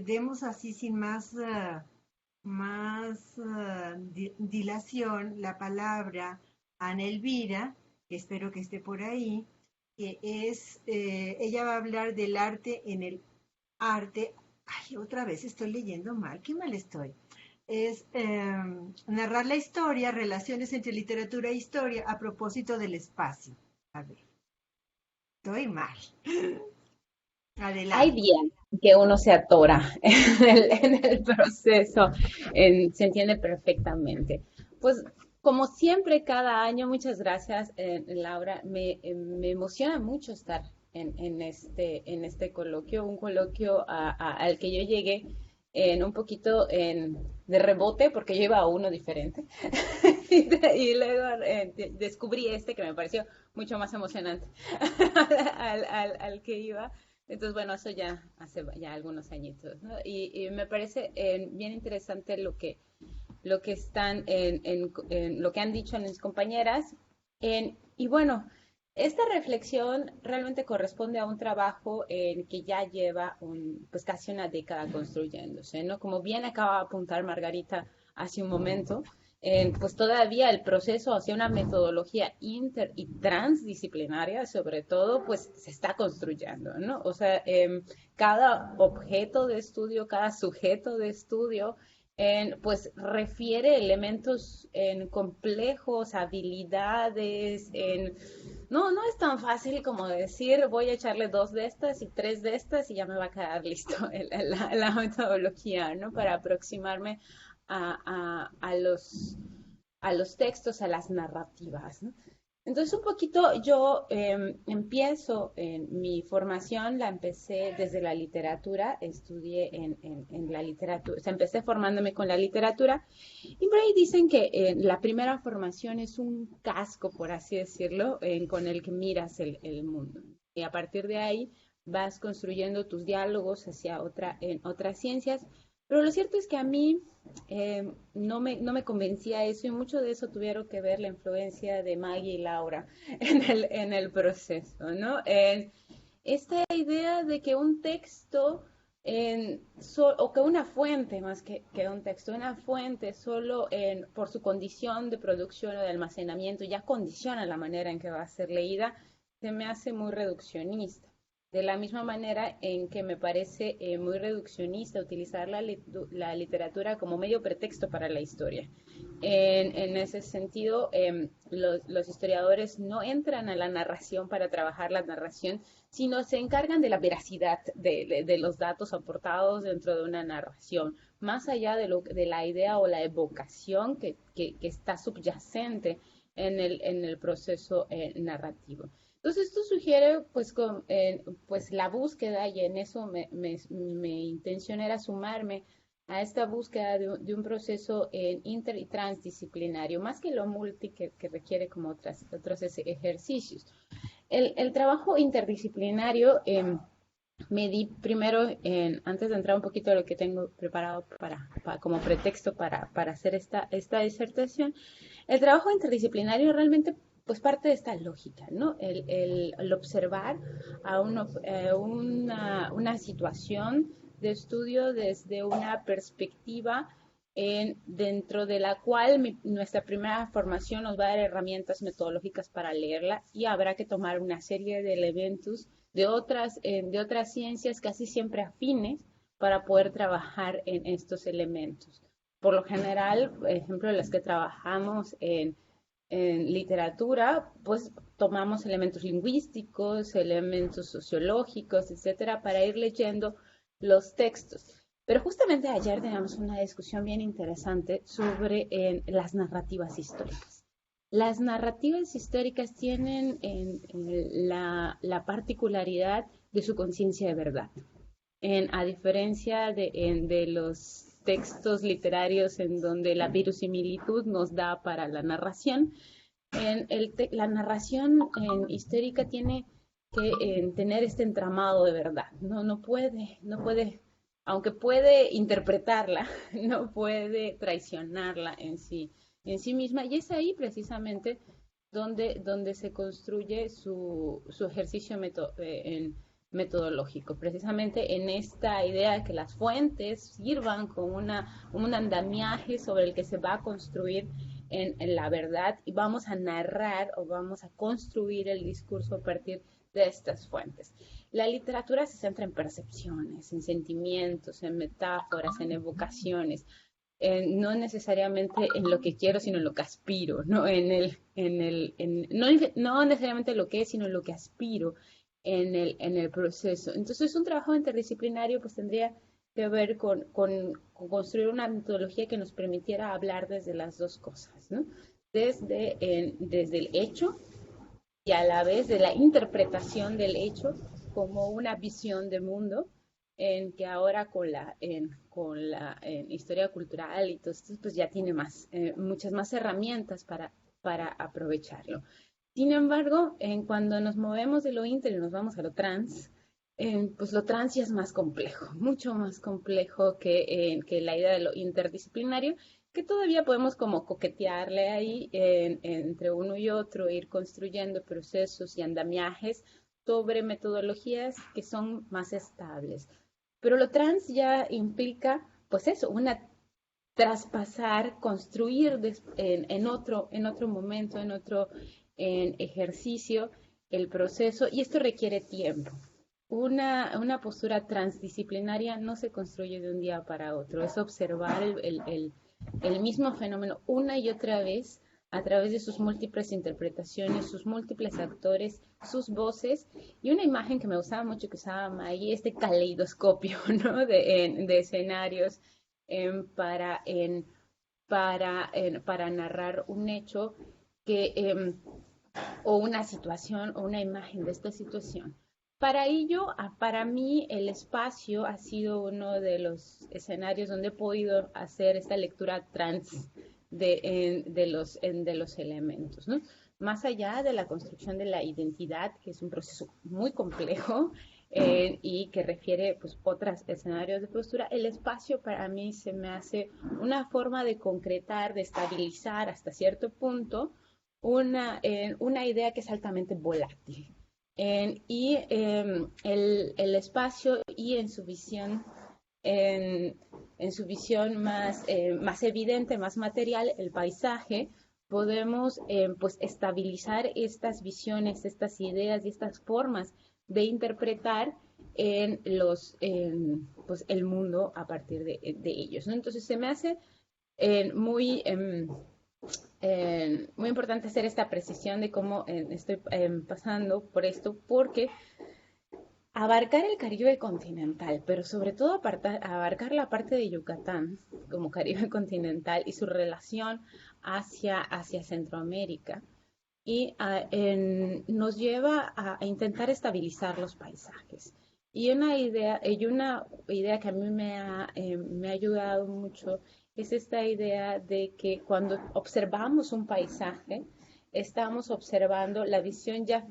demos así sin más dilación la palabra a Ana Elvira, que espero que esté por ahí, que ella va a hablar del arte en el arte. Ay, otra vez estoy leyendo mal, qué mal estoy. Es narrar la historia, relaciones entre literatura e historia a propósito del espacio. A ver, estoy mal. Hay Adelante. días que uno se atora en el proceso, se entiende perfectamente. Pues como siempre, cada año, muchas gracias, Laura. Me emociona mucho estar en este coloquio, un coloquio al que yo llegué un poquito de rebote, porque yo iba a uno diferente. Y luego descubrí este que me pareció mucho más emocionante al que iba. Entonces, bueno, eso ya hace ya algunos añitos, ¿no? Y me parece bien interesante lo que están lo que han dicho mis compañeras. Y bueno, esta reflexión realmente corresponde a un trabajo que ya lleva pues casi una década construyéndose, ¿no? Como bien acaba de apuntar Margarita hace un momento, pues todavía el proceso hacia una metodología inter y transdisciplinaria, sobre todo, pues se está construyendo, ¿no? O sea, cada objeto de estudio, cada sujeto de estudio, pues refiere elementos complejos, habilidades, no es tan fácil como decir voy a echarle 2 de estas y 3 de estas y ya me va a quedar listo la metodología, ¿no? Para aproximarme a los textos, a las narrativas, ¿no? Entonces, un poquito yo empiezo en mi formación, la empecé desde la literatura, estudié en la literatura, o sea, empecé formándome con la literatura, y por ahí dicen que la primera formación es un casco, por así decirlo, con el que miras el mundo. Y a partir de ahí vas construyendo tus diálogos hacia en otras ciencias, pero lo cierto es que a mí no me convencía eso y mucho de eso tuvieron que ver la influencia de Maggie y Laura en el proceso, ¿no? En esta idea de que un texto o que una fuente, más que un texto, una fuente solo por su condición de producción o de almacenamiento ya condiciona la manera en que va a ser leída, se me hace muy reduccionista. De la misma manera en que me parece muy reduccionista utilizar la literatura como medio pretexto para la historia. En ese sentido, los historiadores no entran a la narración para trabajar la narración, sino se encargan de la veracidad de los datos aportados dentro de una narración, más allá de la idea o la evocación que está subyacente en el proceso narrativo. Entonces, esto sugiere, pues la búsqueda, y en eso mi intención era sumarme a esta búsqueda de un proceso inter y transdisciplinario, más que lo multi que requiere como otros ejercicios. El trabajo interdisciplinario me di primero, antes de entrar un poquito a lo que tengo preparado como pretexto para hacer esta disertación, el trabajo interdisciplinario realmente pues parte de esta lógica, ¿no? El observar una situación de estudio desde una perspectiva dentro de la cual nuestra primera formación nos va a dar herramientas metodológicas para leerla y habrá que tomar una serie de elementos de otras ciencias casi siempre afines para poder trabajar en estos elementos. Por lo general, por ejemplo, las que trabajamos en literatura, pues tomamos elementos lingüísticos, elementos sociológicos, etcétera, para ir leyendo los textos. Pero justamente ayer teníamos una discusión bien interesante sobre las narrativas históricas. Las narrativas históricas tienen la particularidad de su conciencia de verdad. A diferencia de los textos literarios en donde la verosimilitud nos da para la narración, la narración histórica tiene que tener este entramado de verdad. No puede, aunque puede interpretarla, no puede traicionarla en sí misma. Y es ahí precisamente donde se construye su ejercicio metodológico, precisamente en esta idea de que las fuentes sirvan como un andamiaje sobre el que se va a construir en la verdad y vamos a narrar o vamos a construir el discurso a partir de estas fuentes. La literatura se centra en percepciones, en sentimientos, en metáforas, en evocaciones, no necesariamente en lo que quiero, sino en lo que aspiro, no, no necesariamente lo que es, sino en lo que aspiro en el proceso. Entonces, un trabajo interdisciplinario pues tendría que ver con construir una metodología que nos permitiera hablar desde las dos cosas, ¿no? Desde el hecho y a la vez de la interpretación del hecho como una visión de mundo en que ahora con la historia cultural y todo esto, pues ya tiene muchas más herramientas para aprovecharlo. Sin embargo, cuando nos movemos de lo inter y nos vamos a lo trans, pues lo trans ya es más complejo, mucho más complejo que la idea de lo interdisciplinario, que todavía podemos como coquetearle ahí entre uno y otro, ir construyendo procesos y andamiajes sobre metodologías que son más estables. Pero lo trans ya implica, pues eso, traspasar, construir en otro momento, en otro ejercicio, el proceso, y esto requiere tiempo. Una postura transdisciplinaria no se construye de un día para otro, es observar el mismo fenómeno una y otra vez a través de sus múltiples interpretaciones, sus múltiples actores, sus voces, y una imagen que me gustaba mucho que usaba Maggie, este caleidoscopio, ¿no? de escenarios para narrar un hecho o una situación o una imagen de esta situación. Para ello, para mí, el espacio ha sido uno de los escenarios donde he podido hacer esta lectura trans de los elementos, ¿no? Más allá de la construcción de la identidad, que es un proceso muy complejo y que refiere pues, otros escenarios de postura, el espacio para mí se me hace una forma de concretar, de estabilizar hasta cierto punto una idea que es altamente volátil. El espacio y en su visión en su visión más evidente, más material, el paisaje, podemos pues estabilizar estas visiones, estas ideas y estas formas de interpretar pues, el mundo a partir de ellos, ¿no? Entonces se me hace muy importante hacer esta precisión de cómo estoy pasando por esto, porque abarcar el Caribe continental, pero sobre todo abarcar la parte de Yucatán como Caribe continental y su relación hacia Centroamérica, nos lleva a intentar estabilizar los paisajes. Y una idea que a mí me ha ayudado mucho es esta idea de que cuando observamos un paisaje, estamos observando la visión ya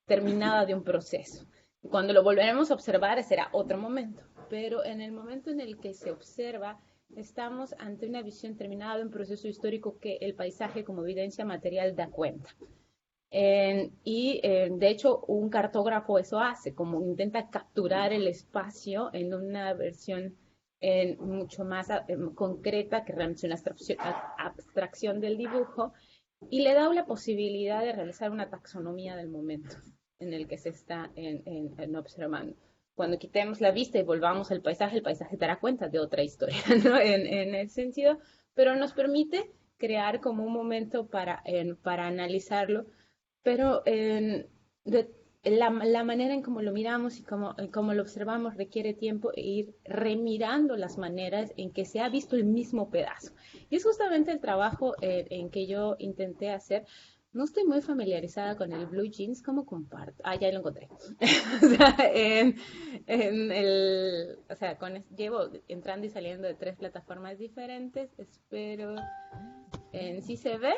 terminada de un proceso. Cuando lo volveremos a observar será otro momento, pero en el momento en el que se observa, estamos ante una visión terminada de un proceso histórico que el paisaje como evidencia material da cuenta. De hecho, un cartógrafo eso hace, como intenta capturar el espacio en una versión mucho más concreta que realmente es una abstracción del dibujo y le da la posibilidad de realizar una taxonomía del momento en el que se está observando. Cuando quitemos la vista y volvamos al paisaje, el paisaje dará cuenta de otra historia, ¿no? En ese sentido, pero nos permite crear como un momento para analizarlo, pero la manera en cómo lo miramos y cómo lo observamos requiere tiempo e ir remirando las maneras en que se ha visto el mismo pedazo. Y es justamente el trabajo en que yo intenté hacer. No estoy muy familiarizada con el Blue Jeans, ¿cómo comparto? Ah, ya lo encontré. Llevo entrando y saliendo de 3 plataformas diferentes. Espero. ¿Sí se ve?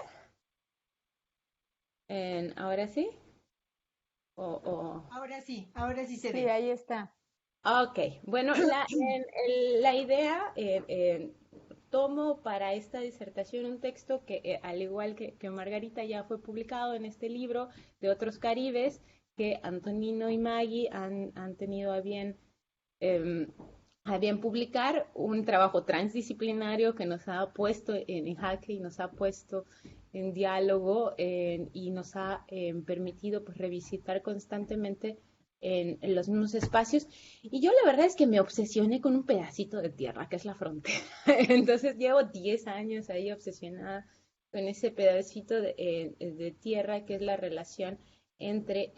¿Ahora sí? Ahora sí se ve. Sí, ahí está. Ok, bueno, la idea, tomo para esta disertación un texto que, al igual que Margarita, ya fue publicado en este libro de otros Caribes, que Antonino y Maggie han tenido a bien publicar un trabajo transdisciplinario que nos ha puesto en jaque y nos ha puesto en diálogo y nos ha permitido pues, revisitar constantemente en los mismos espacios. Y yo la verdad es que me obsesioné con un pedacito de tierra, que es la frontera. Entonces llevo 10 años ahí obsesionada con ese pedacito de tierra, que es la relación entre,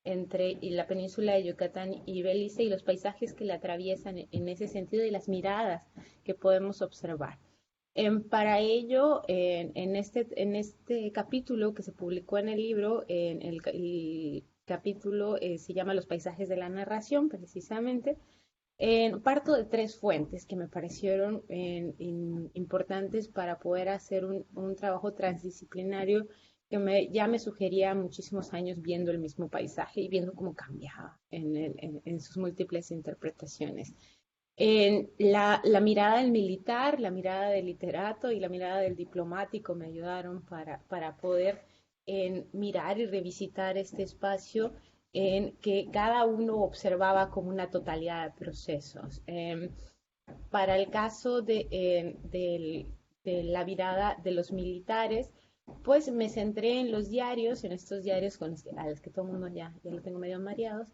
entre la península de Yucatán y Belice y los paisajes que la atraviesan en ese sentido y las miradas que podemos observar. Para ello, en este capítulo que se publicó en el libro, el capítulo se llama Los paisajes de la narración, precisamente. Parto de 3 fuentes que me parecieron importantes para poder hacer un trabajo transdisciplinario que ya me sugería muchísimos años viendo el mismo paisaje y viendo cómo cambiaba en sus múltiples interpretaciones. La mirada del militar, la mirada del literato y la mirada del diplomático me ayudaron para poder mirar y revisitar este espacio en que cada uno observaba como una totalidad de procesos. Para el caso de la mirada de los militares, pues me centré en los diarios, en estos diarios a los que todo el mundo ya lo tengo medio mareados,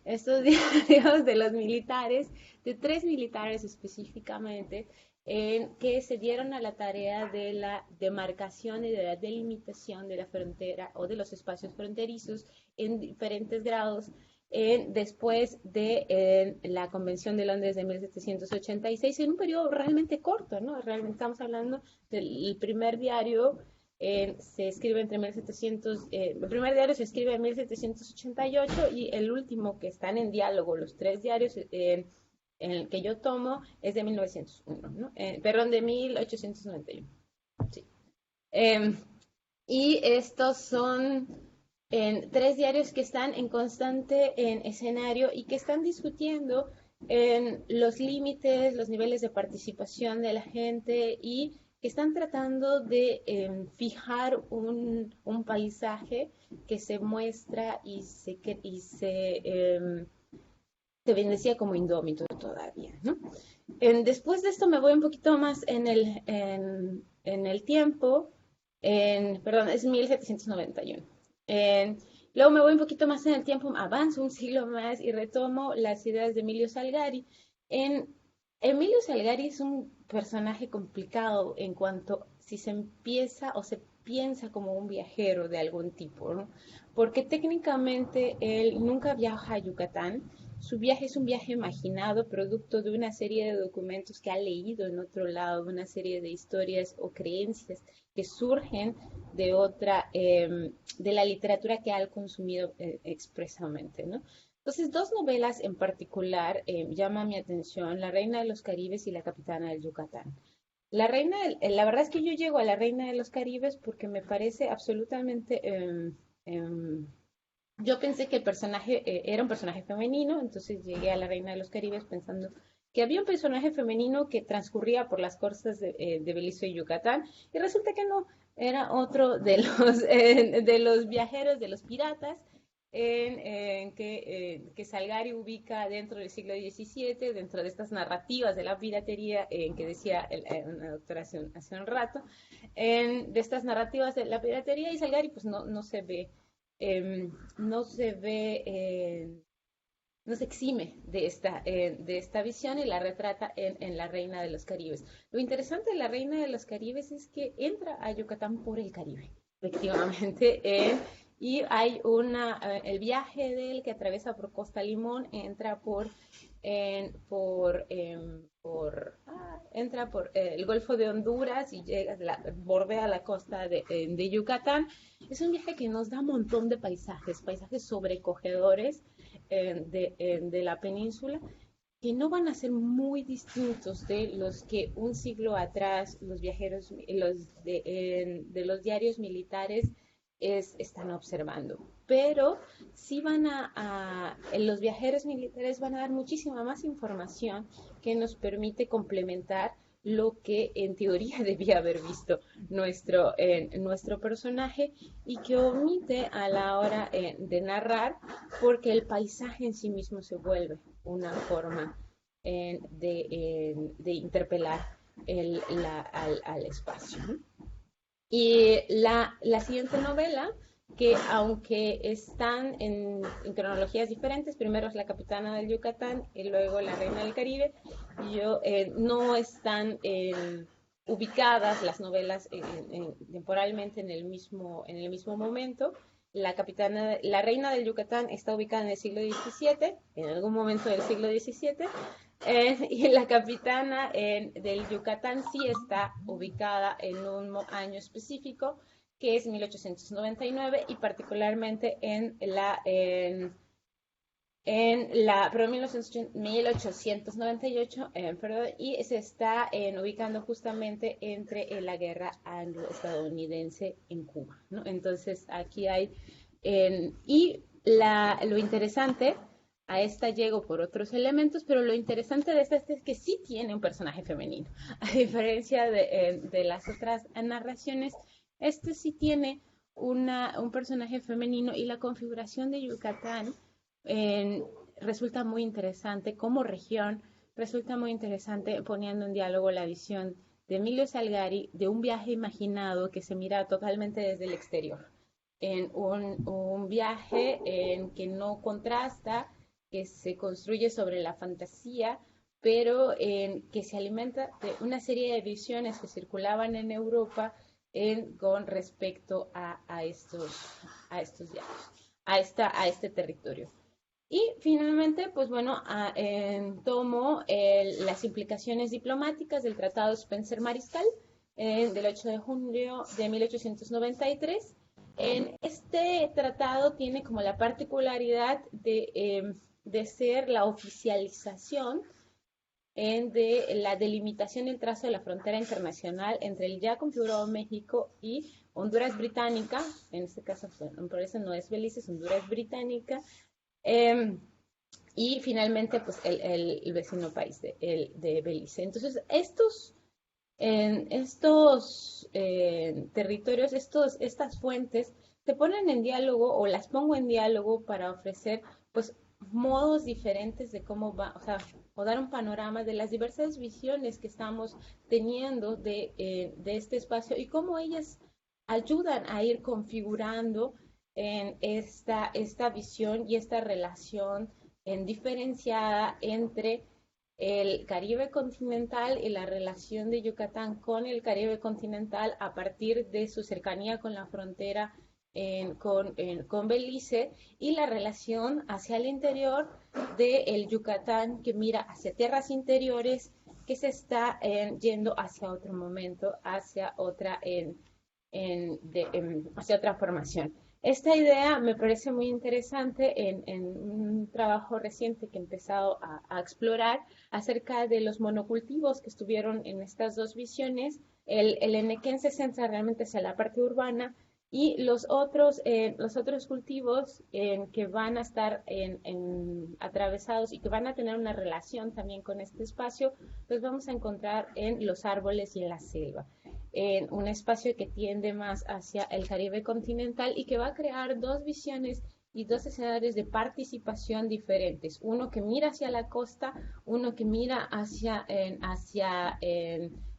estos diarios de los militares, de 3 militares específicamente, que se dieron a la tarea de la demarcación y de la delimitación de la frontera o de los espacios fronterizos en diferentes grados después de la Convención de Londres de 1786, en un periodo realmente corto, ¿no? Realmente estamos hablando del primer diario. Se escribe entre 1700, el primer diario se escribe en 1788 y el último que están en diálogo, los 3 diarios en el que yo tomo, es de 1901, ¿no? Perdón, de 1891. Sí. Y estos son 3 diarios que están en constante escenario y que están discutiendo los límites, los niveles de participación de la gente y que están tratando de fijar un paisaje que se muestra y se bendecía como indómito todavía, ¿no? Después de esto me voy un poquito más en el tiempo, perdón, es 1791. Luego me voy un poquito más en el tiempo, avanzo un siglo más y retomo las ideas de Emilio Salgari. Emilio Salgari es un personaje complicado en cuanto si se empieza o se piensa como un viajero de algún tipo, ¿no? Porque técnicamente él nunca viaja a Yucatán. Su viaje es un viaje imaginado, producto de una serie de documentos que ha leído en otro lado, una serie de historias o creencias que surgen de la literatura que ha consumido expresamente, ¿no? Entonces, 2 novelas en particular llaman mi atención, La Reina de los Caribes y La Capitana del Yucatán. La verdad es que yo llego a La Reina de los Caribes porque me parece absolutamente... yo pensé que el personaje era un personaje femenino, entonces llegué a La Reina de los Caribes pensando que había un personaje femenino que transcurría por las costas de Belice y Yucatán, y resulta que no, era otro de los viajeros, de los piratas, que Salgari ubica dentro del siglo XVII, dentro de estas narrativas de la piratería, que decía una doctora hace un rato, de estas narrativas de la piratería, y Salgari pues no se ve, no se exime de esta visión y la retrata en La Reina de los Caribes. Lo interesante de La Reina de los Caribes es que entra a Yucatán por el Caribe, efectivamente, y hay el viaje de él que atraviesa por Costa Limón, entra por el Golfo de Honduras y bordea la costa de Yucatán. Es un viaje que nos da un montón de paisajes sobrecogedores de la península, que no van a ser muy distintos de los que un siglo atrás los viajeros de los diarios militares están observando. Pero sí los viajeros militares van a dar muchísima más información que nos permite complementar lo que en teoría debía haber visto nuestro personaje y que omite a la hora de narrar porque el paisaje en sí mismo se vuelve una forma de interpelar al espacio, ¿no? Y la siguiente novela, que aunque están en cronologías diferentes, primero es La Capitana del Yucatán y luego La Reina del Caribe, no están ubicadas las novelas temporalmente en el mismo momento. La Reina del Yucatán está ubicada en el siglo XVII, en algún momento del siglo XVII, y la capitana del Yucatán sí está ubicada en un año específico, que es 1899, y particularmente pero 1898, perdón, y se está ubicando justamente entre la guerra anglo-estadounidense en Cuba, ¿no? Entonces aquí hay, lo interesante, a esta llego por otros elementos, pero lo interesante de esta es que sí tiene un personaje femenino, a diferencia de las otras narraciones. Este sí tiene un personaje femenino y la configuración de Yucatán resulta muy interesante como región, resulta muy interesante poniendo en diálogo la visión de Emilio Salgari de un viaje imaginado que se mira totalmente desde el exterior, en un viaje que no contrasta, que se construye sobre la fantasía, pero que se alimenta de una serie de visiones que circulaban en Europa con respecto a estos viajes, a este territorio. Y finalmente, pues bueno, tomo las implicaciones diplomáticas del Tratado Spencer-Mariscal del 8 de junio de 1893. Este tratado tiene como la particularidad de ser la oficialización de la delimitación del trazo de la frontera internacional entre el ya configurado México y Honduras Británica. En este caso, por eso no es Belice, es Honduras Británica. Y finalmente, pues el vecino país de Belice. Entonces, estos territorios, estas fuentes, se ponen en diálogo o las pongo en diálogo para ofrecer, pues, modos diferentes de cómo va, o sea, o dar un panorama de las diversas visiones que estamos teniendo de este espacio y cómo ellas ayudan a ir configurando en esta visión y esta relación diferenciada entre el Caribe continental y la relación de Yucatán con el Caribe continental a partir de su cercanía con la frontera con Belice y la relación hacia el interior del Yucatán que mira hacia tierras interiores que se está yendo hacia otro momento, hacia hacia otra formación. Esta idea me parece muy interesante en un trabajo reciente que he empezado a explorar acerca de los monocultivos que estuvieron en estas dos visiones. El enequén se centra realmente hacia la parte urbana y los otros cultivos que van a estar atravesados y que van a tener una relación también con este espacio, los vamos a encontrar en los árboles y en la selva. En un espacio que tiende más hacia el Caribe continental y que va a crear dos visiones y dos escenarios de participación diferentes. Uno que mira hacia la costa, uno que mira hacia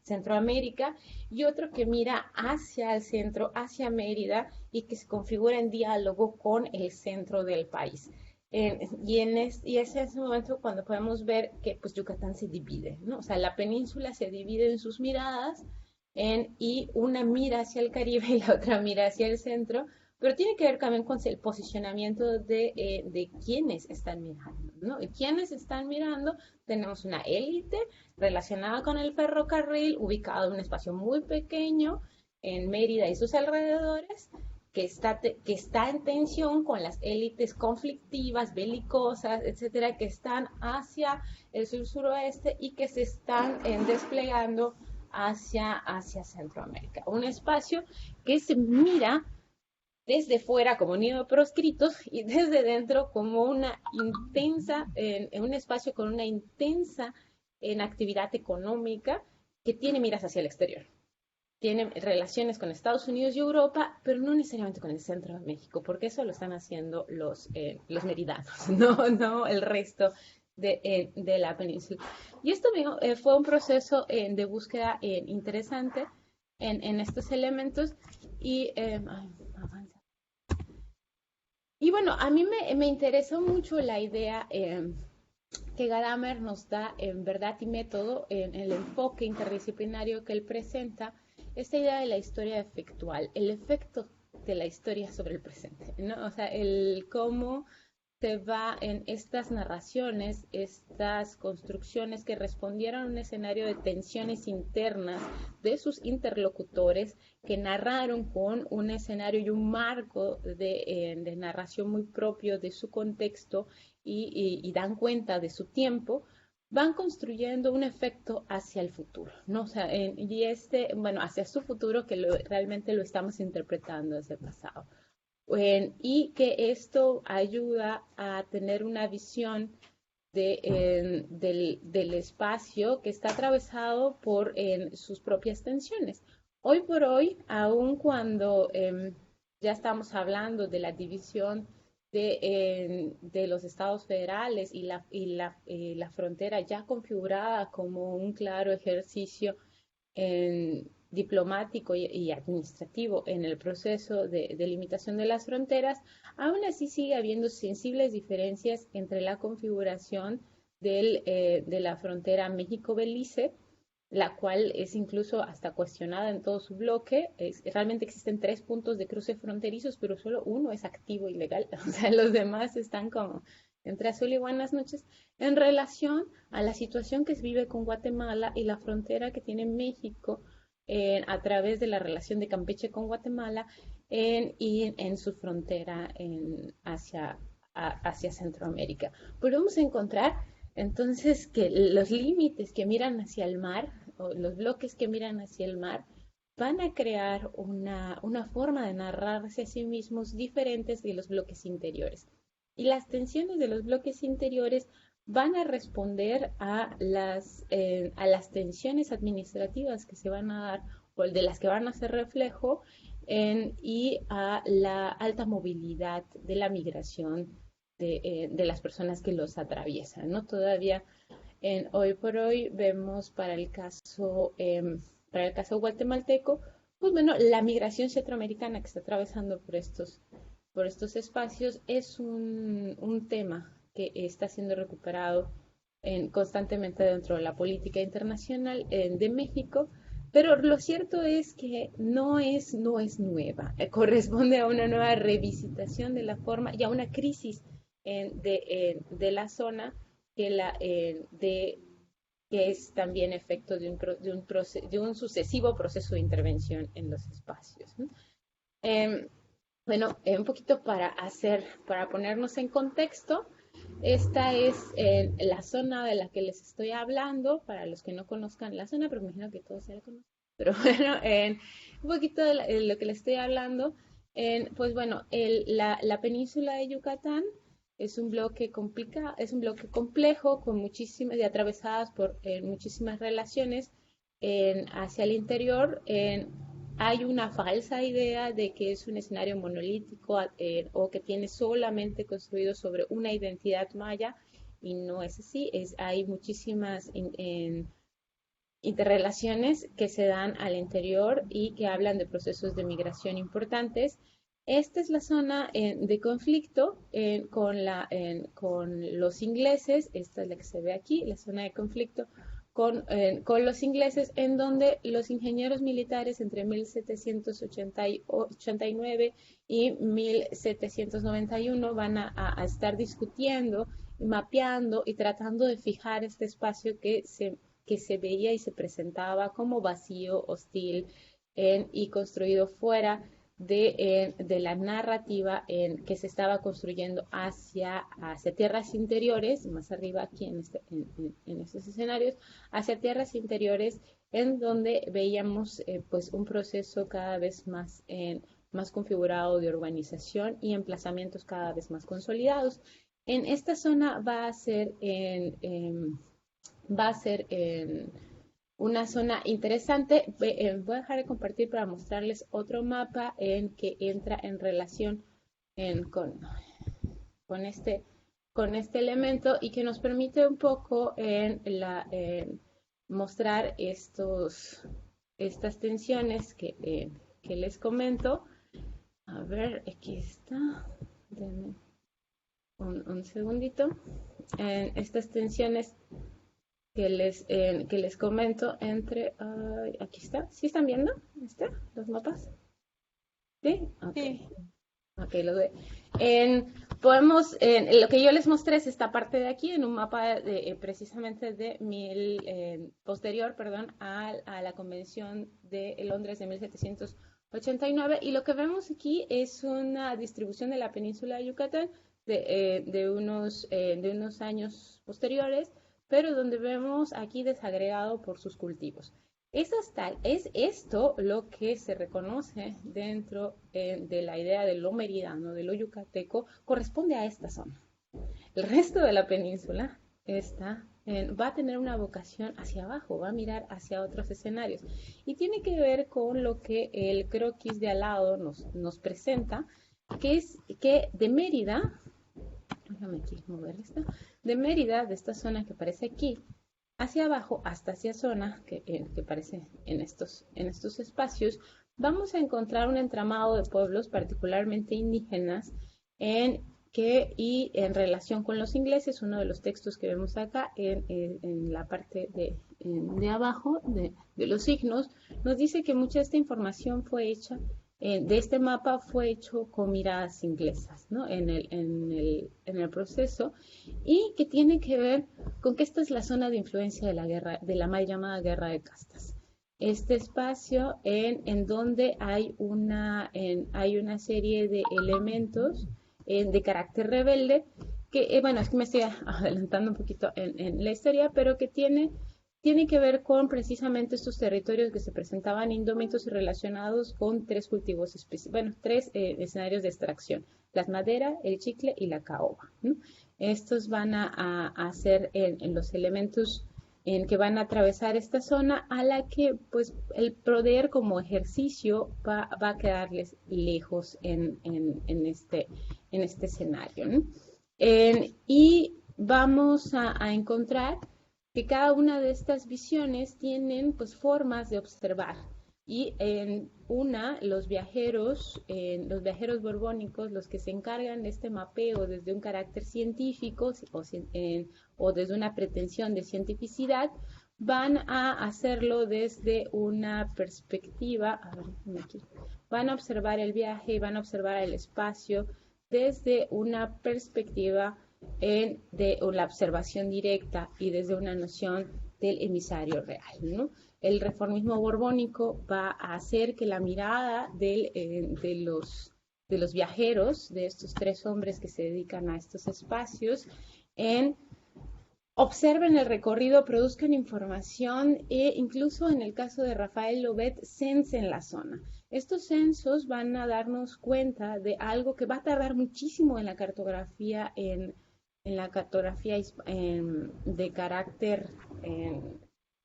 Centroamérica y otro que mira hacia el centro, hacia Mérida y que se configura en diálogo con el centro del país. Y es ese momento cuando podemos ver que pues Yucatán se divide, ¿no? O sea, la península se divide en sus miradas y una mira hacia el Caribe y la otra mira hacia el centro, pero tiene que ver también con el posicionamiento de quienes están mirando, ¿no? Y quienes están mirando, tenemos una élite relacionada con el ferrocarril, ubicado en un espacio muy pequeño en Mérida y sus alrededores, que está en tensión con las élites conflictivas, belicosas, etcétera, que están hacia el sur-suroeste y que se están desplegando hacia Centroamérica. Un espacio que se mira desde fuera como nido de proscritos y desde dentro como una intensa, en un espacio con una intensa actividad económica que tiene miras hacia el exterior. Tiene relaciones con Estados Unidos y Europa, pero no necesariamente con el centro de México, porque eso lo están haciendo los meridanos, no el resto de la península. Y esto fue un proceso de búsqueda interesante en estos elementos y avanza. Y bueno, a mí me interesó mucho la idea que Gadamer nos da en Verdad y Método, en el enfoque interdisciplinario que él presenta, esta idea de la historia efectual, el efecto de la historia sobre el presente, ¿no? O sea, el cómo se va en estas narraciones, estas construcciones que respondieron a un escenario de tensiones internas de sus interlocutores, que narraron con un escenario y un marco de narración muy propio de su contexto y dan cuenta de su tiempo, van construyendo un efecto hacia el futuro, ¿no? O sea, bueno, hacia su futuro que realmente lo estamos interpretando desde el pasado. Y que esto ayuda a tener una visión del espacio que está atravesado por sus propias tensiones. Hoy por hoy, aun cuando ya estamos hablando de la división de los estados federales y la frontera ya configurada como un claro ejercicio diplomático y administrativo en el proceso de delimitación de las fronteras, aún así sigue habiendo sensibles diferencias entre la configuración de la frontera México-Belice, la cual es incluso hasta cuestionada en todo su bloque. Realmente existen 3 puntos de cruce fronterizos, pero solo uno es activo y legal. O sea, los demás están como entre azul y buenas noches, en relación a la situación que se vive con Guatemala y la frontera que tiene México a través de la relación de Campeche con Guatemala y en su frontera hacia Centroamérica. Podemos encontrar entonces que los límites que miran hacia el mar, o los bloques que miran hacia el mar, van a crear una forma de narrarse a sí mismos diferentes de los bloques interiores. Y las tensiones de los bloques interiores van a responder a las tensiones administrativas que se van a dar o de las que van a hacer reflejo y a la alta movilidad de la migración de las personas que los atraviesan, ¿no? Todavía hoy por hoy vemos para el caso guatemalteco, pues bueno, la migración centroamericana que está atravesando por estos espacios es un tema que está siendo recuperado constantemente dentro de la política internacional de México, pero lo cierto es que no es nueva, corresponde a una nueva revisitación de la forma y a una crisis de la zona que es también efecto de un sucesivo proceso de intervención en los espacios, ¿no? Bueno, un poquito para ponernos en contexto, esta es la zona de la que les estoy hablando, para los que no conozcan la zona, pero me imagino que todos ya la conocen. Pero bueno, un poquito de lo que les estoy hablando, pues bueno, la península de Yucatán es un bloque complejo, con muchísimas, y atravesadas por muchísimas relaciones hacia el interior. Hay una falsa idea de que es un escenario monolítico o que tiene solamente construido sobre una identidad maya, y no es así. Hay muchísimas interrelaciones que se dan al interior y que hablan de procesos de migración importantes. Esta es la zona de conflicto con los ingleses. Esta es la que se ve aquí, la zona de conflicto con los ingleses, en donde los ingenieros militares entre 1789 y 1791 van a estar discutiendo, mapeando y tratando de fijar este espacio que se veía y se presentaba como vacío, hostil y construido fuera de la narrativa que se estaba construyendo hacia tierras interiores, más arriba aquí en estos escenarios, hacia tierras interiores, en donde veíamos pues un proceso cada vez más configurado de urbanización y emplazamientos cada vez más consolidados. En esta zona va a ser una zona interesante. Voy a dejar de compartir para mostrarles otro mapa en que entra en relación con este, con este elemento y que nos permite un poco en mostrar estas tensiones que les comento. A ver, aquí está. Denme un segundito. Estas tensiones que les comento entre... aquí está. ¿Sí están viendo los mapas? ¿Sí? Ok. Sí. Ok, lo que yo les mostré es esta parte de aquí, en un mapa precisamente posterior, perdón, a la Convención de Londres de 1789, y lo que vemos aquí es una distribución de la península de Yucatán de unos años posteriores, pero donde vemos aquí desagregado por sus cultivos. Es esto lo que se reconoce dentro de la idea de lo meridano, de lo yucateco, corresponde a esta zona. El resto de la península va a tener una vocación hacia abajo, va a mirar hacia otros escenarios. Y tiene que ver con lo que el croquis de al lado nos presenta, que es que de Mérida, déjame aquí mover de Mérida, de esta zona que aparece aquí, hacia abajo hasta hacia zona que aparece en estos espacios, vamos a encontrar un entramado de pueblos particularmente indígenas y en relación con los ingleses. Uno de los textos que vemos acá en la parte de abajo de los signos nos dice que mucha de esta información fue hecha de este mapa fue hecho con miradas inglesas, ¿no? en el proceso, y que tiene que ver con que esta es la zona de influencia de la mal llamada guerra de castas. Este espacio en donde hay una serie de elementos de carácter rebelde que, bueno, es que me estoy adelantando un poquito en la historia, pero que tiene que ver con precisamente estos territorios que se presentaban indómitos y relacionados con tres cultivos específicos, bueno, tres escenarios de extracción: las maderas, el chicle y la caoba, ¿no? Estos van a ser en los elementos en que van a atravesar esta zona, a la que pues el proveer como ejercicio va a quedarles lejos en este escenario, ¿no? Y vamos a encontrar que cada una de estas visiones tienen pues formas de observar. Y en los viajeros borbónicos, los que se encargan de este mapeo desde un carácter científico o desde una pretensión de cientificidad, van a hacerlo desde una perspectiva, van a observar el viaje y van a observar el espacio desde una perspectiva de la observación directa y desde una noción del emisario real, ¿no? El reformismo borbónico va a hacer que la mirada de los viajeros, de estos tres hombres que se dedican a estos espacios, observen el recorrido, produzcan información e incluso en el caso de Rafael Llobet, censen la zona. Estos censos van a darnos cuenta de algo que va a tardar muchísimo en la cartografía de carácter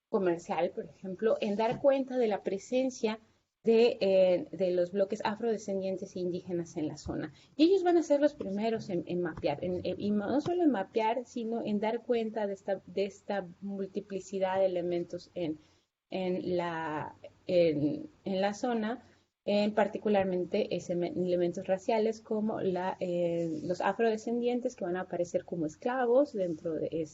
comercial, por ejemplo, en dar cuenta de la presencia de los bloques afrodescendientes e indígenas en la zona. Y ellos van a ser los primeros en mapear, y no solo en mapear, sino en dar cuenta de esta multiplicidad de elementos en la zona, particularmente elementos raciales como los afrodescendientes, que van a aparecer como esclavos dentro de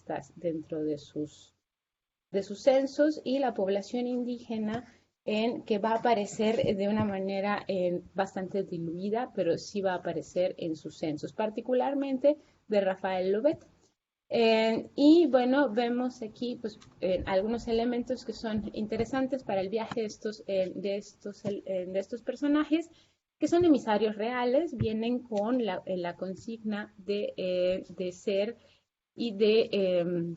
sus censos, y la población indígena que va a aparecer de una manera bastante diluida, pero sí va a aparecer en sus censos, particularmente de Rafael Llobet. Y bueno, vemos aquí pues, algunos elementos que son interesantes para el viaje de estos personajes, que son emisarios reales, vienen con la consigna de ser y de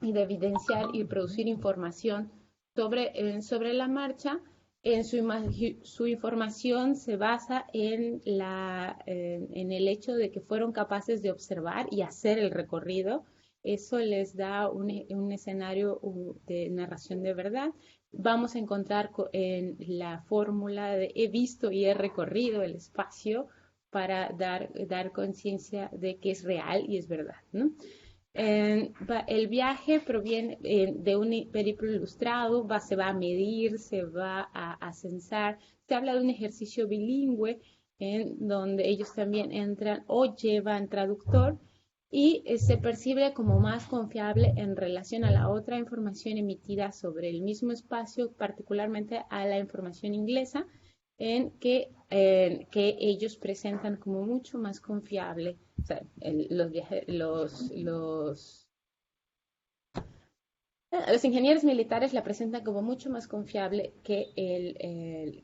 evidenciar y producir información sobre la marcha. Su información se basa en el hecho de que fueron capaces de observar y hacer el recorrido, Eso les da un escenario de narración de verdad. Vamos a encontrar en la fórmula de he visto y he recorrido el espacio para dar conciencia de que es real y es verdad, ¿no? El viaje proviene de un periplo ilustrado, se va a medir, se va a censar. Se habla de un ejercicio bilingüe en donde ellos también entran o llevan traductor y se percibe como más confiable en relación a la otra información emitida sobre el mismo espacio, particularmente a la información inglesa, que ellos presentan como mucho más confiable. O sea, los ingenieros militares la presentan como mucho más confiable que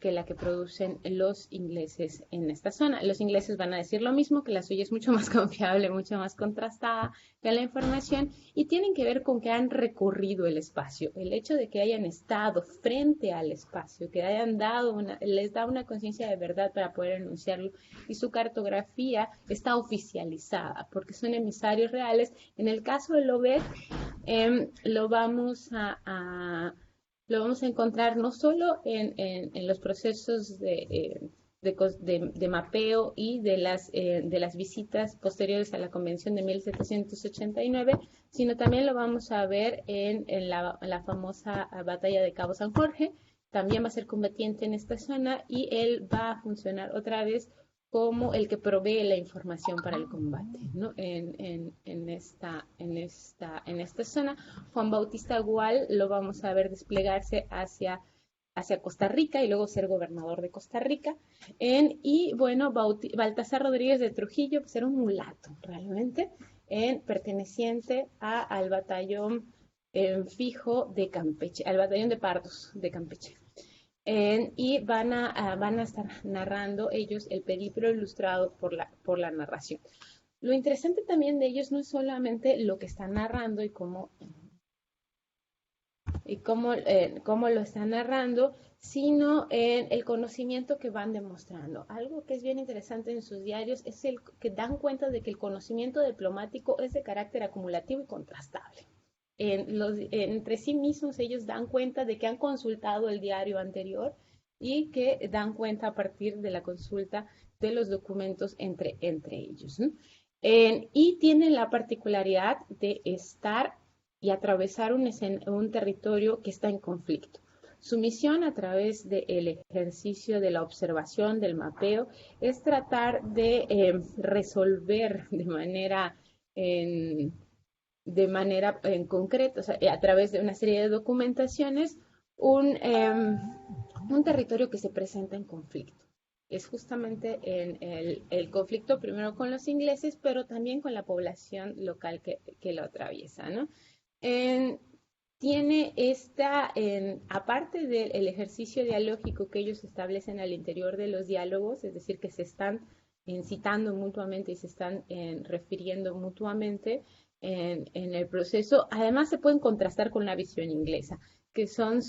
la que producen los ingleses en esta zona. Los ingleses van a decir lo mismo, que la suya es mucho más confiable, mucho más contrastada que la información, y tienen que ver con que han recorrido el espacio. El hecho de que hayan estado frente al espacio, que hayan les da una conciencia de verdad para poder enunciarlo, y su cartografía está oficializada, porque son emisarios reales. En el caso del OBED, lo vamos a encontrar no solo en los procesos de mapeo y de las visitas posteriores a la Convención de 1789, sino también lo vamos a ver en la famosa batalla de Cabo San Jorge. También va a ser combatiente en esta zona y él va a funcionar otra vez como el que provee la información para el combate, ¿no? En esta zona. Juan Bautista Gual lo vamos a ver desplegarse hacia Costa Rica y luego ser gobernador de Costa Rica. Y bueno, Baltasar Rodríguez de Trujillo, pues era un mulato realmente, perteneciente al batallón fijo de Campeche, al batallón de Pardos de Campeche. Y van a estar narrando ellos el periplo ilustrado por la narración. Lo interesante también de ellos no es solamente lo que están narrando y cómo lo están narrando, sino el conocimiento que van demostrando. Algo que es bien interesante en sus diarios es el que dan cuenta de que el conocimiento diplomático es de carácter acumulativo y contrastable. Entre sí mismos ellos dan cuenta de que han consultado el diario anterior y que dan cuenta a partir de la consulta de los documentos entre ellos, ¿no? Y tienen la particularidad de estar y atravesar un territorio que está en conflicto. Su misión a través del ejercicio de la observación, del mapeo, es tratar de resolver de manera en concreto, o sea, a través de una serie de documentaciones, un territorio que se presenta en conflicto. Es justamente en el conflicto primero con los ingleses, pero también con la población local que lo atraviesa, ¿no? Tiene aparte del ejercicio dialógico que ellos establecen al interior de los diálogos, es decir, que se están citando mutuamente y se están refiriendo mutuamente en el proceso, además se pueden contrastar con la visión inglesa, que son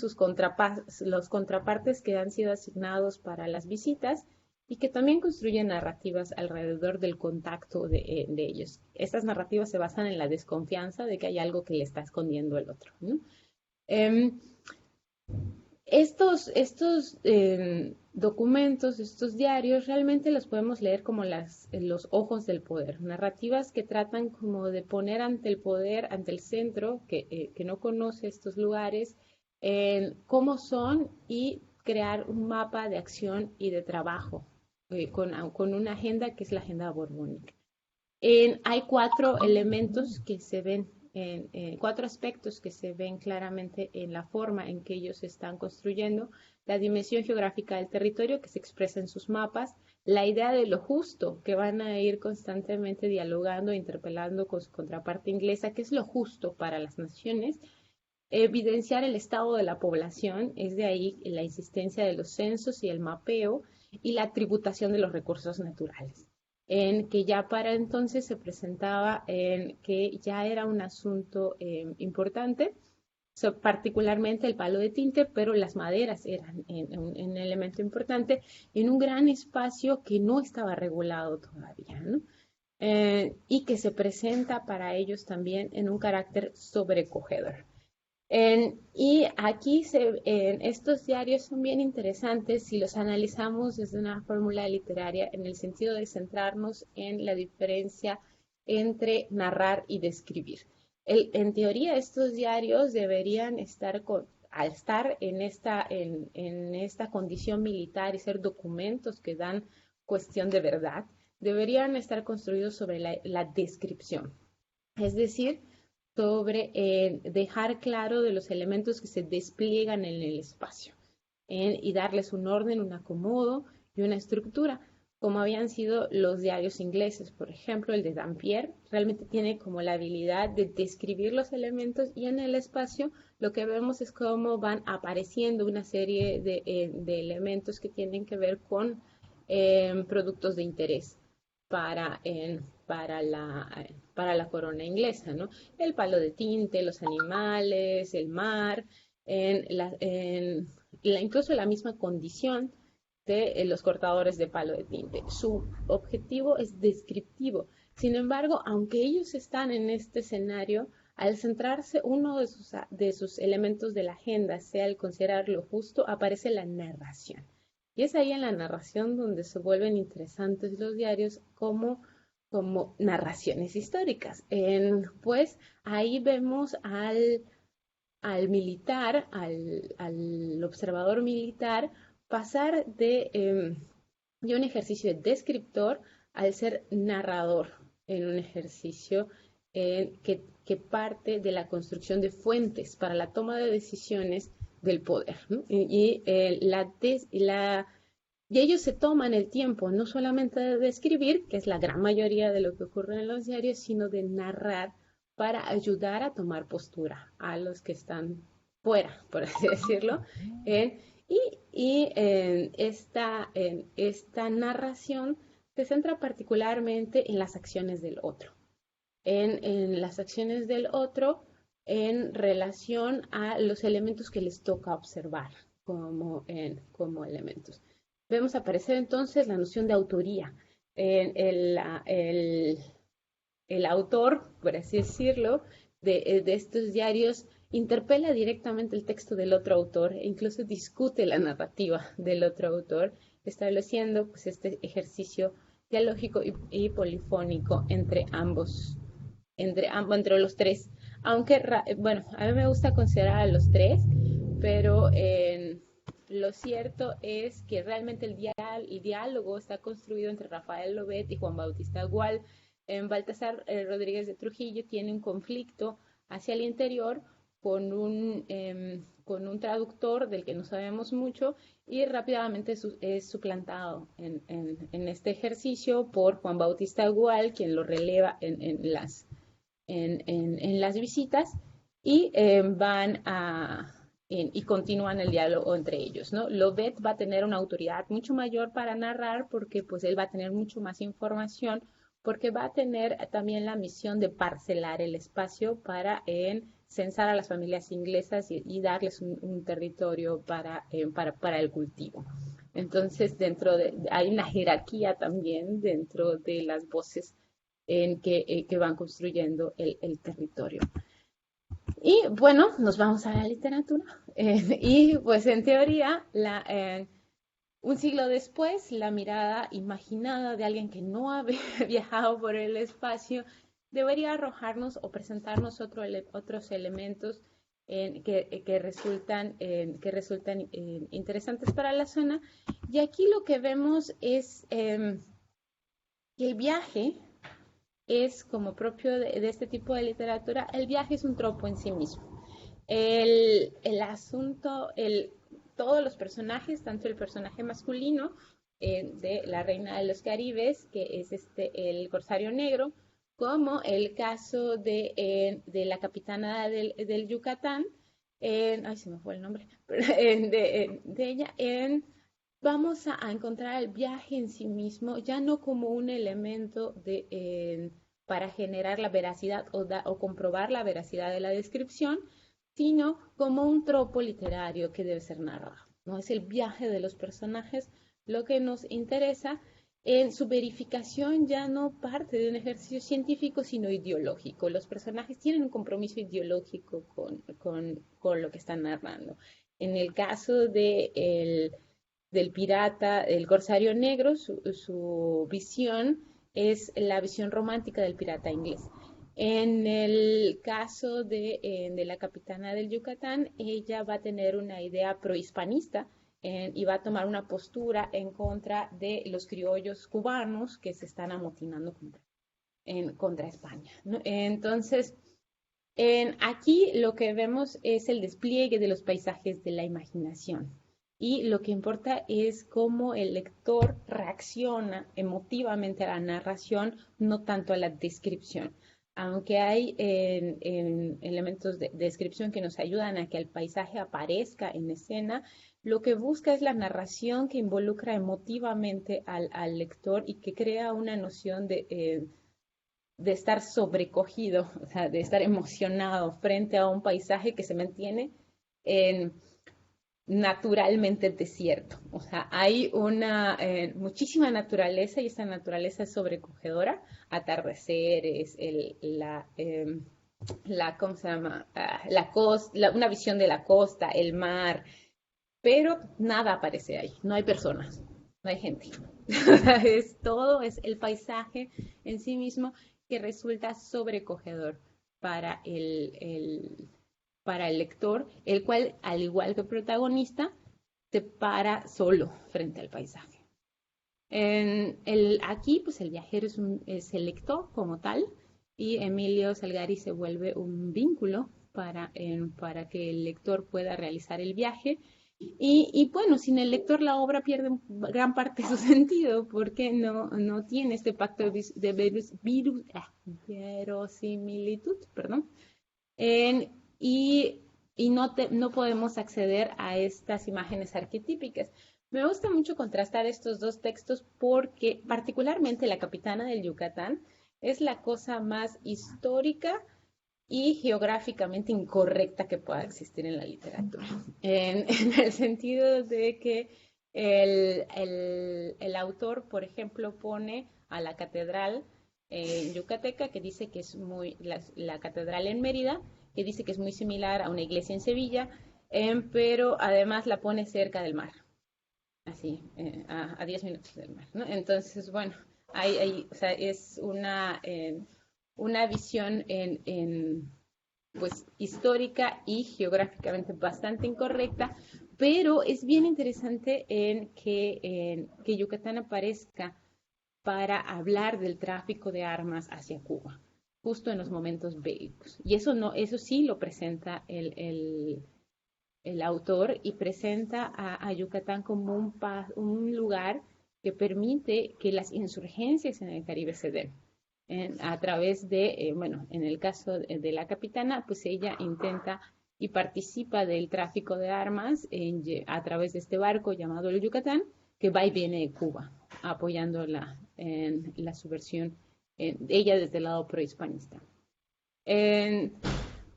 los contrapartes que han sido asignados para las visitas y que también construyen narrativas alrededor del contacto de ellos. Estas narrativas se basan en la desconfianza de que hay algo que le está escondiendo el otro, ¿no? Estos documentos, estos diarios, realmente los podemos leer como los ojos del poder, narrativas que tratan como de poner ante el poder, ante el centro, que no conoce estos lugares, cómo son y crear un mapa de acción y de trabajo con una agenda que es la agenda borbónica. Hay 4 elementos que se ven, 4 aspectos que se ven claramente en la forma en que ellos están construyendo: la dimensión geográfica del territorio que se expresa en sus mapas, la idea de lo justo, que van a ir constantemente dialogando e interpelando con su contraparte inglesa, que es lo justo para las naciones, evidenciar el estado de la población, es de ahí la insistencia de los censos y el mapeo, y la tributación de los recursos naturales, en que ya para entonces se presentaba que ya era un asunto importante, particularmente el palo de tinte, pero las maderas eran un elemento importante en un gran espacio que no estaba regulado todavía, ¿no? y que se presenta para ellos también en un carácter sobrecogedor. Y aquí estos diarios son bien interesantes si los analizamos desde una fórmula literaria en el sentido de centrarnos en la diferencia entre narrar y describir. En teoría, estos diarios deberían estar, al estar en esta condición militar y ser documentos que dan cuestión de verdad, deberían estar construidos sobre la descripción. Es decir, sobre dejar claro de los elementos que se despliegan en el espacio y darles un orden, un acomodo y una estructura, como habían sido los diarios ingleses. Por ejemplo, el de Dampier realmente tiene como la habilidad de describir los elementos y en el espacio lo que vemos es cómo van apareciendo una serie de elementos que tienen que ver con productos de interés para, para la corona inglesa, ¿no? El palo de tinte, los animales, el mar, incluso la misma condición de los cortadores de palo de tinte. Su objetivo es descriptivo. Sin embargo, aunque ellos están en este escenario, al centrarse uno de sus elementos de la agenda sea el considerarlo justo, aparece la narración. Y es ahí en la narración donde se vuelven interesantes los diarios como narraciones históricas. Pues ahí vemos al militar, al observador militar, pasar de un ejercicio de descriptor al ser narrador en un ejercicio que parte de la construcción de fuentes para la toma de decisiones del poder, ¿no? Y ellos se toman el tiempo no solamente de escribir, que es la gran mayoría de lo que ocurre en los diarios, sino de narrar para ayudar a tomar postura a los que están fuera, por así decirlo. Esta narración se centra particularmente en las acciones del otro, en las acciones del otro en relación a los elementos que les toca observar como elementos. Vemos aparecer entonces la noción de autoría. El autor, por así decirlo, de estos diarios interpela directamente el texto del otro autor e incluso discute la narrativa del otro autor, estableciendo pues, este ejercicio dialógico y polifónico entre entre los tres. Aunque, bueno, a mí me gusta considerar a los tres, pero lo cierto es que realmente el diálogo está construido entre Rafael Lobet y Juan Bautista Gual. Baltasar Rodríguez de Trujillo tiene un conflicto hacia el interior con un traductor del que no sabemos mucho y rápidamente es suplantado en este ejercicio por Juan Bautista Gual, quien lo releva en las visitas y y continúan el diálogo entre ellos, ¿no? Lobet va a tener una autoridad mucho mayor para narrar porque pues él va a tener mucho más información, porque va a tener también la misión de parcelar el espacio para censar a las familias inglesas y darles un territorio para el cultivo. Entonces, hay una jerarquía también dentro de las voces que van construyendo el territorio. Y bueno, nos vamos a la literatura. Y pues en teoría, un siglo después, la mirada imaginada de alguien que no ha viajado por el espacio debería arrojarnos o presentarnos otros elementos que resultan interesantes para la zona. Y aquí lo que vemos es que el viaje es, como propio de este tipo de literatura, el viaje es un tropo en sí mismo. El asunto, todos los personajes, tanto el personaje masculino de la Reina de los Caribes, que es el corsario negro, como el caso de la capitana del Yucatán, ay, se me fue el nombre, de ella, vamos a encontrar el viaje en sí mismo ya no como un elemento para generar la veracidad o comprobar la veracidad de la descripción, sino como un tropo literario que debe ser narrado, ¿no? Es el viaje de los personajes lo que nos interesa En su verificación ya no parte de un ejercicio científico, sino ideológico. Los personajes tienen un compromiso ideológico con lo que están narrando. En el caso del pirata, el corsario negro, su visión es la visión romántica del pirata inglés. En el caso de la capitana del Yucatán, ella va a tener una idea prohispanista y va a tomar una postura en contra de los criollos cubanos que se están amotinando contra España, ¿no? Entonces, aquí lo que vemos es el despliegue de los paisajes de la imaginación. Y lo que importa es cómo el lector reacciona emotivamente a la narración, no tanto a la descripción. Aunque hay elementos de descripción que nos ayudan a que el paisaje aparezca en escena, lo que busca es la narración que involucra emotivamente al lector y que crea una noción de estar sobrecogido, o sea, de estar emocionado frente a un paisaje que se mantiene en naturalmente desierto. O sea, hay muchísima naturaleza y esta naturaleza es sobrecogedora, atardeceres, ¿cómo se llama? La costa, una visión de la costa, el mar, pero nada aparece ahí, no hay personas, no hay gente. Es el paisaje en sí mismo que resulta sobrecogedor para para el lector, el cual, al igual que el protagonista, se para solo frente al paisaje. Aquí, pues el viajero es el lector como tal, y Emilio Salgari se vuelve un vínculo para que el lector pueda realizar el viaje. Bueno, sin el lector la obra pierde gran parte de su sentido porque no tiene este pacto de verosimilitud, perdón. Y, no podemos acceder a estas imágenes arquetípicas. Me gusta mucho contrastar estos dos textos porque particularmente La Capitana del Yucatán es la cosa más histórica y geográficamente incorrecta que pueda existir en la literatura. En el sentido de que el autor, por ejemplo, pone a la catedral yucateca, que dice que es la catedral en Mérida, que dice que es muy similar a una iglesia en Sevilla, pero además la pone cerca del mar, así, a 10 minutos del mar, ¿no? Entonces, bueno, o sea, es una visión pues histórica y geográficamente bastante incorrecta, pero es bien interesante que Yucatán aparezca para hablar del tráfico de armas hacia Cuba, justo en los momentos bélicos. Y eso sí lo presenta el autor y presenta a Yucatán como un lugar que permite que las insurgencias en el Caribe se den. A través bueno, en el caso de la capitana, pues ella intenta y participa del tráfico de armas a través de este barco llamado el Yucatán, que va y viene de Cuba, apoyando la subversión, ella desde el lado prohispanista.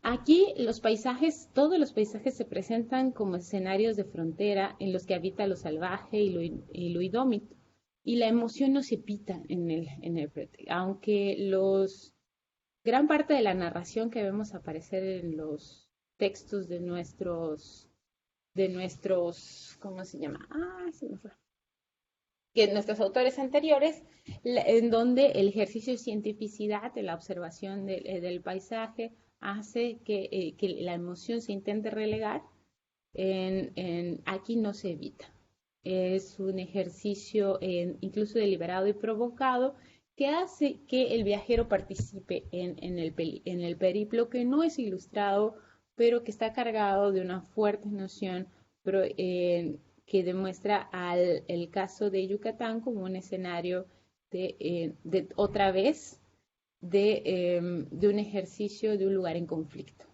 Aquí todos los paisajes se presentan como escenarios de frontera en los que habita lo salvaje y lo idómito. Y la emoción no se pita aunque gran parte de la narración que vemos aparecer en los textos de ¿cómo se llama? Se me fue. Que nuestros autores anteriores, en donde el ejercicio de cientificidad, de la observación del paisaje, hace que la emoción se intente relegar, aquí no se evita. Es un ejercicio incluso deliberado y provocado que hace que el viajero participe en el periplo, que no es ilustrado, pero que está cargado de una fuerte noción que demuestra el caso de Yucatán como un escenario otra vez de un ejercicio de un lugar en conflicto.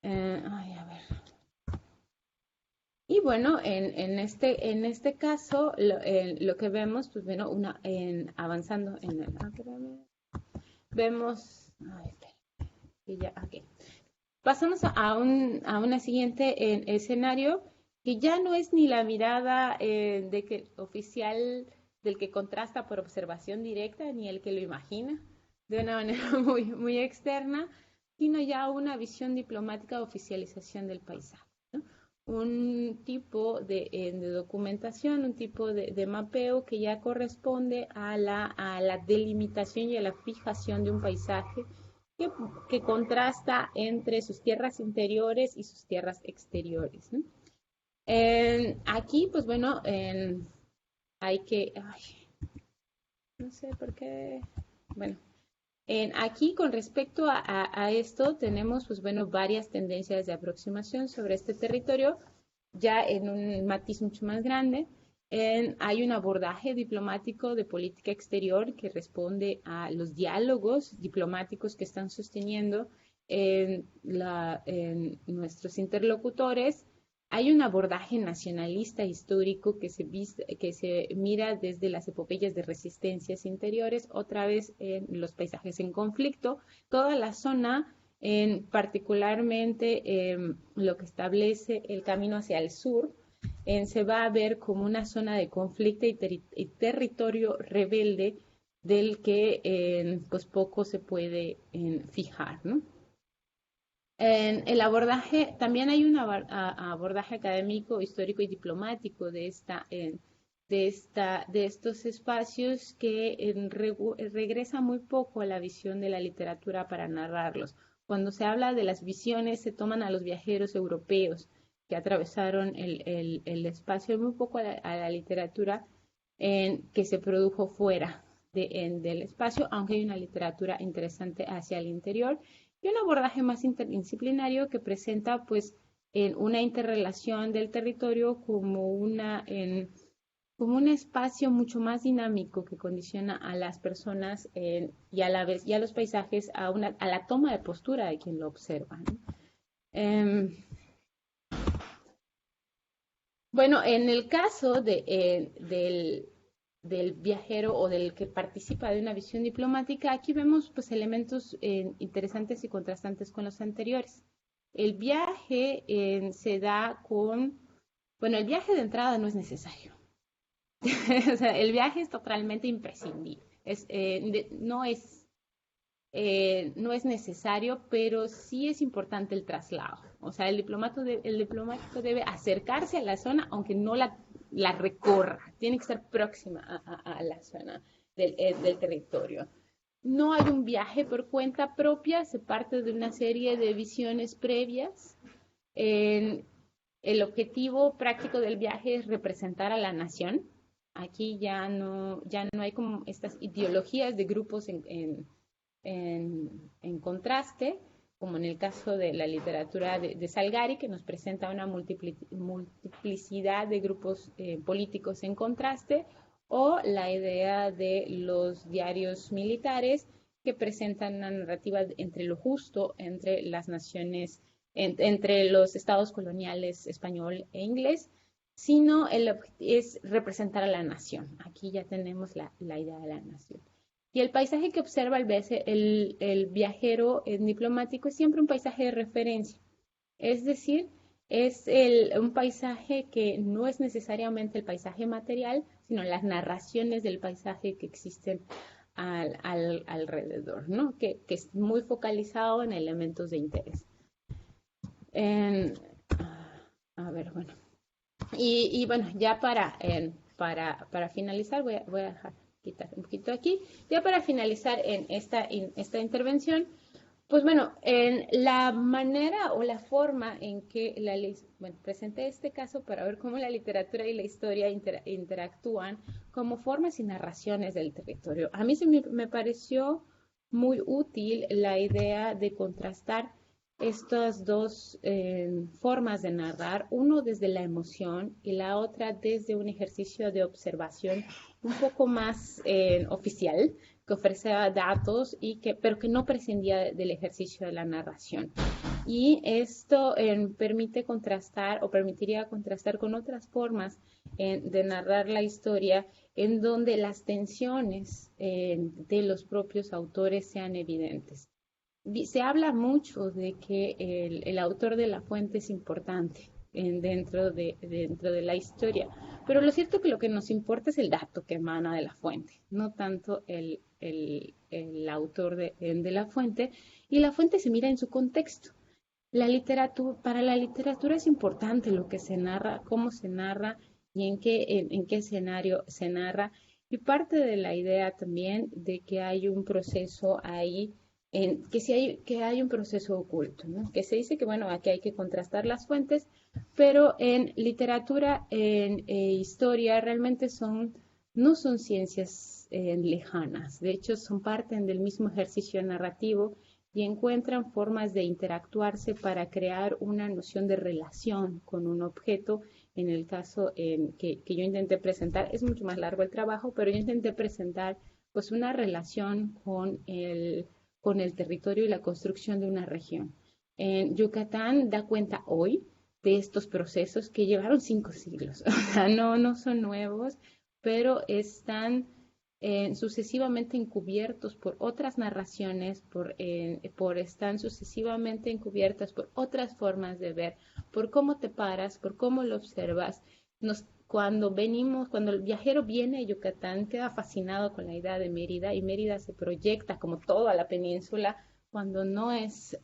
A ver. Y bueno, en este caso, lo que vemos, pues bueno, avanzando vemos, okay. Pasamos a una siguiente escenario que ya no es ni la mirada oficial del que contrasta por observación directa ni el que lo imagina de una manera muy, muy externa, sino ya una visión diplomática de oficialización del paisaje, ¿no? Un tipo de documentación, un tipo de mapeo que ya corresponde a la delimitación y a la fijación de un paisaje que contrasta entre sus tierras interiores y sus tierras exteriores, ¿no? Aquí, pues bueno, hay que, ay, no sé por qué, bueno, aquí con respecto a esto tenemos, pues bueno, varias tendencias de aproximación sobre este territorio, ya en un matiz mucho más grande. Hay un abordaje diplomático de política exterior que responde a los diálogos diplomáticos que están sosteniendo nuestros interlocutores. Hay un abordaje nacionalista histórico que se mira desde las epopeyas de resistencias interiores, otra vez en los paisajes en conflicto, toda la zona, particularmente lo que establece el camino hacia el sur, se va a ver como una zona de conflicto y territorio rebelde del que pues poco se puede fijar, ¿no? En el abordaje, también hay un abordaje académico, histórico y diplomático de estos espacios que regresa muy poco a la visión de la literatura para narrarlos. Cuando se habla de las visiones, se toman a los viajeros europeos que atravesaron el espacio, muy poco a la literatura que se produjo fuera del espacio, aunque hay una literatura interesante hacia el interior y un abordaje más interdisciplinario que presenta pues una interrelación del territorio como como un espacio mucho más dinámico que condiciona a las personas y a la vez y a los paisajes a la toma de postura de quien lo observa, ¿no? Bueno, en el caso del viajero o del que participa de una visión diplomática, aquí vemos pues elementos interesantes y contrastantes con los anteriores. El viaje se da bueno, el viaje de entrada no es necesario. O sea, el viaje es totalmente imprescindible. No es necesario, pero sí es importante el traslado. O sea, el diplomático debe acercarse a la zona, aunque no la recorra. Tiene que estar próxima a la zona del territorio. No hay un viaje por cuenta propia, se parte de una serie de visiones previas. El objetivo práctico del viaje es representar a la nación. Aquí ya no hay como estas ideologías de grupos en contraste, como en el caso de la literatura de Salgari, que nos presenta una multiplicidad de grupos políticos en contraste, o la idea de los diarios militares que presentan una narrativa entre lo justo entre las naciones, entre los estados coloniales español e inglés, sino es representar a la nación. Aquí ya tenemos la idea de la nación. Y el paisaje que observa el viajero diplomático es siempre un paisaje de referencia. Es decir, es un paisaje que no es necesariamente el paisaje material, sino las narraciones del paisaje que existen alrededor, ¿no? Que es muy focalizado en elementos de interés. A ver, bueno. Y bueno, ya para finalizar, voy a dejar quitar un poquito aquí. Ya para finalizar en esta intervención, pues bueno, en la manera o la forma en que presenté este caso para ver cómo la literatura y la historia interactúan como formas y narraciones del territorio. A mí me pareció muy útil la idea de contrastar estas dos formas de narrar, uno desde la emoción y la otra desde un ejercicio de observación un poco más oficial, que ofrecía datos pero que no prescindía del ejercicio de la narración. Y esto permite contrastar o permitiría contrastar con otras formas de narrar la historia en donde las tensiones de los propios autores sean evidentes. Se habla mucho de que el autor de la fuente es importante, dentro de la historia. Pero lo cierto es que lo que nos importa es el dato que emana de la fuente, no tanto el autor de la fuente, y la fuente se mira en su contexto. Para la literatura es importante lo que se narra, cómo se narra y en qué escenario se narra. Y parte de la idea también de que hay un proceso ahí, que hay un proceso oculto, ¿no? Que se dice que, bueno, aquí hay que contrastar las fuentes, pero en literatura, en historia, realmente no son ciencias lejanas. De hecho, son parte del mismo ejercicio narrativo y encuentran formas de interactuarse para crear una noción de relación con un objeto. En el caso que yo intenté presentar, es mucho más largo el trabajo, pero yo intenté presentar pues una relación con el territorio y la construcción de una región. En Yucatán da cuenta hoy de estos procesos que llevaron 5 siglos. O sea, no son nuevos, pero están sucesivamente encubiertos por otras narraciones, están sucesivamente encubiertas por otras formas de ver, por cómo te paras, por cómo lo observas. Cuando el viajero viene a Yucatán, queda fascinado con la idea de Mérida y Mérida se proyecta como toda la península cuando no es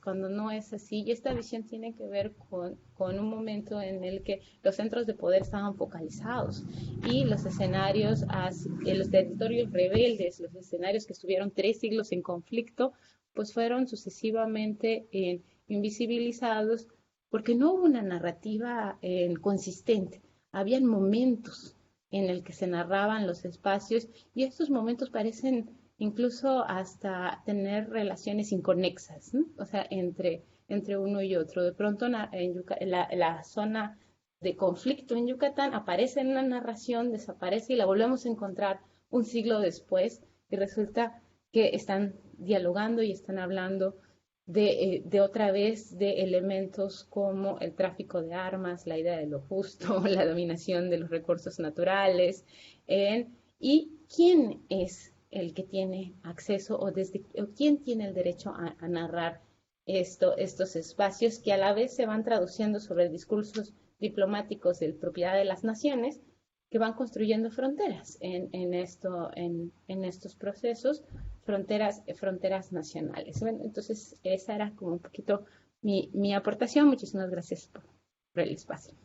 así. Y esta visión tiene que ver con un momento en el que los centros de poder estaban focalizados y los escenarios, los territorios rebeldes, los escenarios que estuvieron 3 siglos en conflicto, pues fueron sucesivamente invisibilizados porque no hubo una narrativa consistente. Habían momentos en el que se narraban los espacios y estos momentos parecen incluso hasta tener relaciones inconexas, ¿no? O sea, entre uno y otro. De pronto la zona de conflicto en Yucatán aparece en una narración, desaparece y la volvemos a encontrar un siglo después y resulta que están dialogando y están hablando de otra vez de elementos como el tráfico de armas, la idea de lo justo, la dominación de los recursos naturales, y quién es el que tiene acceso o quién tiene el derecho a narrar estos espacios que a la vez se van traduciendo sobre discursos diplomáticos de propiedad de las naciones que van construyendo fronteras en estos procesos, fronteras nacionales. Bueno, entonces esa era como un poquito mi aportación. Muchísimas gracias por el espacio.